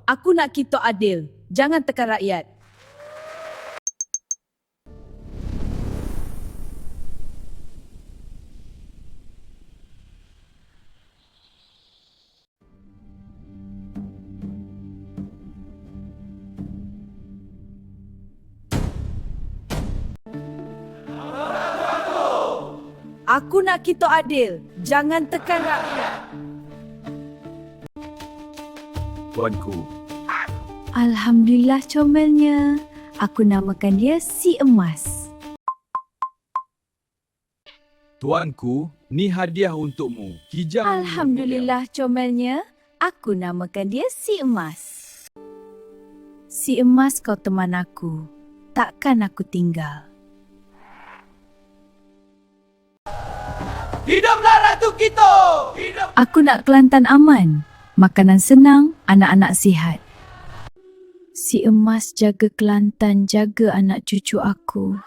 Aku nak kita adil. Jangan tekan rakyat. Aku nak kita adil. Jangan tekan rakyat. Tuanku, Alhamdulillah comelnya. Aku namakan dia Si Emas. Tuanku, ni hadiah untukmu. Kijang. Alhamdulillah comelnya. Aku namakan dia Si Emas. Si Emas kau teman aku. Takkan aku tinggal. Hiduplah Ratu kita! Hidup! Aku nak Kelantan aman. Makanan senang, anak-anak sihat. Si Emas jaga Kelantan, jaga anak cucu aku.